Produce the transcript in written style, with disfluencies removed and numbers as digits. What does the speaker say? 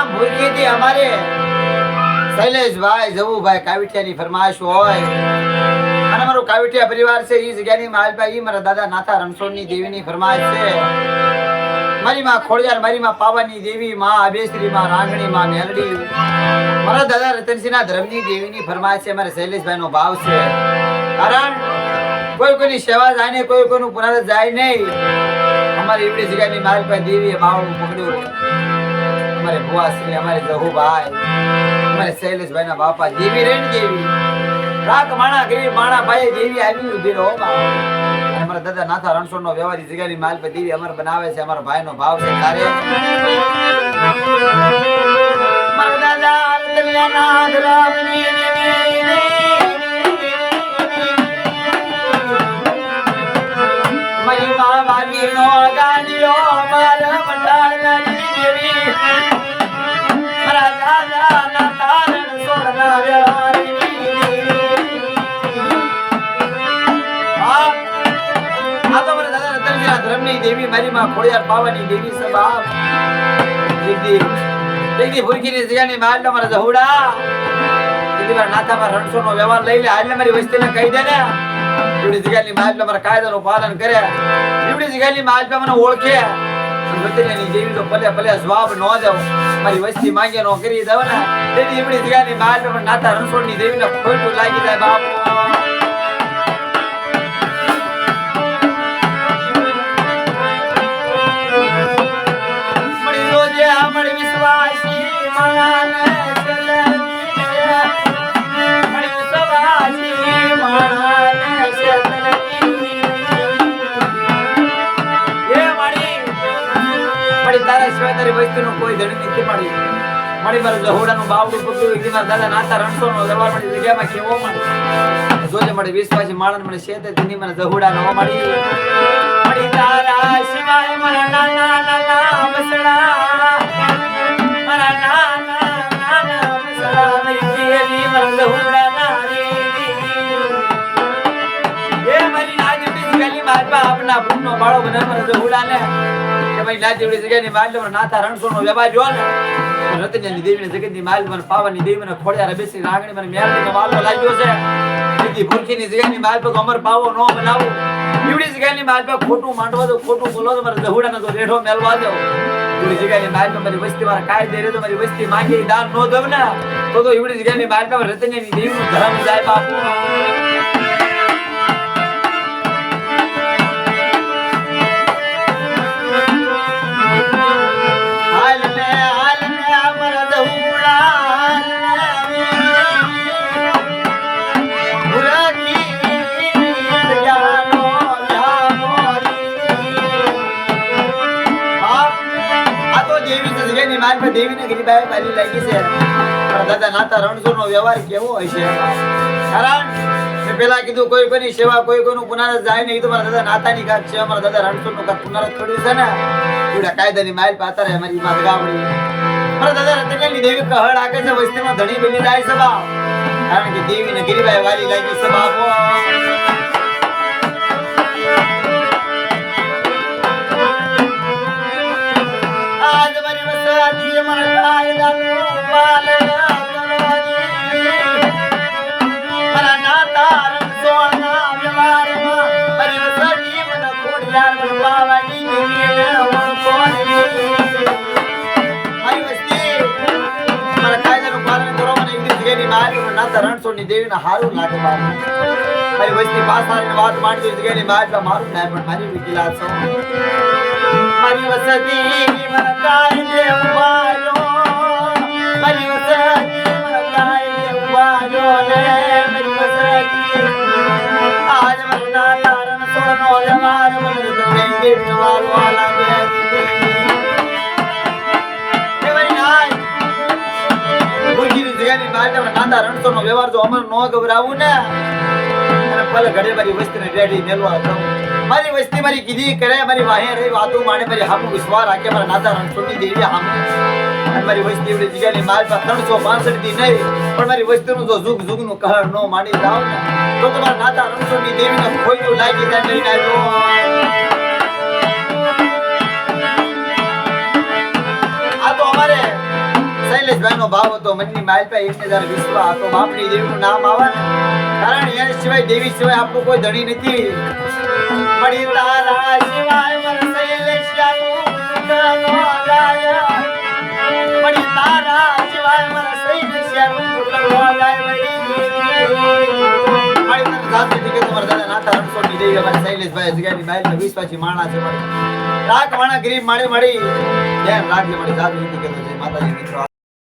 ગામ ભૂરખીથી અમારે શૈલેષભાઈ જવુભાઈ કાવિઠિયાની ફરમાઈશ હોય અને મારો કાવિઠિયા પરિવાર છે એ જગ્યાની માલભાઈ મારા દાદા નાથા રણછોડની દેવીની ફરમાઈશ છે. મારી માં ખોડિયાર, મારી માં પાવાની દેવી, માં આબેશ્રી, માં રાંગણી, માં મેલડી, મારા દાદા રતનસિંહના ધર્મની દેવીની ફરમાઈશ છે. મારે શૈલેષભાઈનો ભાવ છે. કારણ કોઈ કોઈની સેવા જાય ને કોઈ કોઈનું પુનરાવર્તન જાય નહીં. અમારી એવડી જગ્યાની માલભાઈ દેવીએ બાવળું પકડ્યું. અમારે ભુવાશ્રી, અમારે જહુભાઈ, અમારે શૈલેષભાઈના બાપા દેવી રેણ દેવી રાખ માણા ગરીબ માણા ભાઈ દેવી આવી ઉભી રહો બાપા. અમારા દાદા નાથા રણછોડનો વ્યવહારી જગ્યાની માલભાઈ દેવી અમારે બનાવે છે. અમારા ભાઈનો ભાવ છે. તારે મારા દાદા રતનયાનાથ રામની મારી મા વાલીનો ગાંડીઓ મારા મંડાળના દેવી મારા દાદા નાથા રણછોડના વ્યવહારી ધર્મની દેવી મારી માં ખોડિયાર પાવાની દેવી સબા દીદી ભૂરખીની જગ્યાની માલ મારા જહુડા દીદી મારા નાથા મારા રણછોડનો વ્યવહાર લઈ લે. હાલ મારી વસ્તીને કહી દે ને એવડી જગ્યાની માલ મારા કાયદાનું પાલન કરે. એવડી જગ્યાની માલ મને ઓળખે. વતનની દેવી તો ભલે ભલે જવાબ ન દઉં, મારી વસ્તી માંગે નો કરી દઉં ને તેથી એવડી જગ્યાની માલ નાથા રણછોડની દેવીને ખોટું લાગી જાય બાપ. મળી વિશ્વાસી માને તારા સિવાય તારી વસ્તીનું કોઈ ધણી નથી મળી. મળી મારા જહોડાનું બાવડું પકડ્યું કે મારા દાદા નાથા રણછોડનો દરબાર મળી જગ્યામાં કેવો મળી જોજે મળી વિશ્વાસી માણસ મને શેતે ધની મને જહોડા ન મળી. મળી તારા સિવાય મારા નાના નાના બસડા મારા નાના નાના બસડા મારી દેવી મારા જહોડા નારી એ મારી નાજી ગલી મારવા આપના ભૂનો બાળો બના મારા જહોડાને ભાઈ નાજીવડી જગ્યાની માલ નાથા રણછોડનો વ્યવહાર જો ને રતનની દેવીની જગતની માલ મને પાવાની દેવી મને ખોડિયાર બેસી રાંગણી મને મેલડીનો વાલો લાગ્યો છે. દીદી ભૂરખીની જગ્યાની માલ પર અમર પાવો નો બનાવો. એવડી જગ્યાની માલ પર ખોટું માંડવા દો, ખોટું બોલો તો મારા જહુડાનો તો રેઢો મેલવા દો. એવડી જગ્યાની માલ પર મારી વસ્તી મારા કાય દે રે તો મારી વસ્તી માંગે દાન નો દવ ને તો એવડી જગ્યાની માલ પર રતનની દેવીનું ધર્મ જાય બાપુ. દેવીને ગરીબાઈ પાલી લાગી છે. દાદા નાથા રણછોડનો વ્યવહાર કેવો હોય છે. કારણ મેં પેલા કીધું કોઈ કોઈની સેવા કોઈ કોઈનું પુનરાવર્તન જાય નહીં. તો મારા દાદા નાથાની કાક છે, મારા દાદા રણછોડનું કાક પુનરાવર્તન થયું છે ને એવડા કાયદાની માલ પાતા રહે મારી માત ગામડી. મારા દાદા રતનની દેવી કહળ આકે છે વસ્તીમાં ધણી બની જાય છે બા. કારણ કે દેવીને ગરીબાઈ વાલી લાગી છે બાપો. રણછોડની દેવીને હારું લાગે બાપુ. મારી વસ્તી પાસાની વાત માંડવી જગ્યાની બાજુ મારું ના પણ મારી વિકિલા છો. મારી વસતી મને કાઈ દે ઉવારો, મારી વસતી મને કાઈ દે ઉવારો ને મારી વસતી આજ મને નાથા રણછોડનો વ્યવહાર મને દેવીનો વાલો લાગે. નાથા રણછોડનો વ્યવહાર જો અમર નો ગભરાવું ને અને પલ ઘડે મારી વસ્તીને રેડી મેલવા દઉં. મારી વસ્તી મારી કીધી કરે મારી વાહે રહી વાતો માને મારી હામુ વિશ્વાસ રાખે મારા નાથા રણછોડની દેવી હામુ. અને મારી વસ્તી એવડી જગ્યાની માલ પર 365 દી નહીં પણ મારી વસ્તીનું જો જુગ જુગનું કહર નો માની જાવ ને તો તમારા નાથા રણછોડની દેવીને ખોઈલું લાગી જાય લઈને આવ્યો. આ તો અમારે શૈલેષભાઈ નો ભાવ હતો મનની માલપા એમને જયારે વિશ્વાસ હતો બાપની દેવીનું નામ આવે ને કારણ એને સિવાય દેવી સિવાય આપણું કોઈ ધણી નથી મળી તારા સિવાય મન શૈલેષિયાનું દુઃખ નો ગાય મળી તારા સિવાય મન શૈલેષિયાનું દુઃખ નો ગાય મળી તને જાતી હતી કે તમારા દાદા નાથા રણછોડની દેવી અમારા શૈલેષભાઈ જગ્યાની માલપા વિશ્વાસી માણા છે મળી રાખ વાણા ગરીબ માળી મળી ધ્યાન રાખજે મળી જાતી હતી કે માતાજી મિત્રો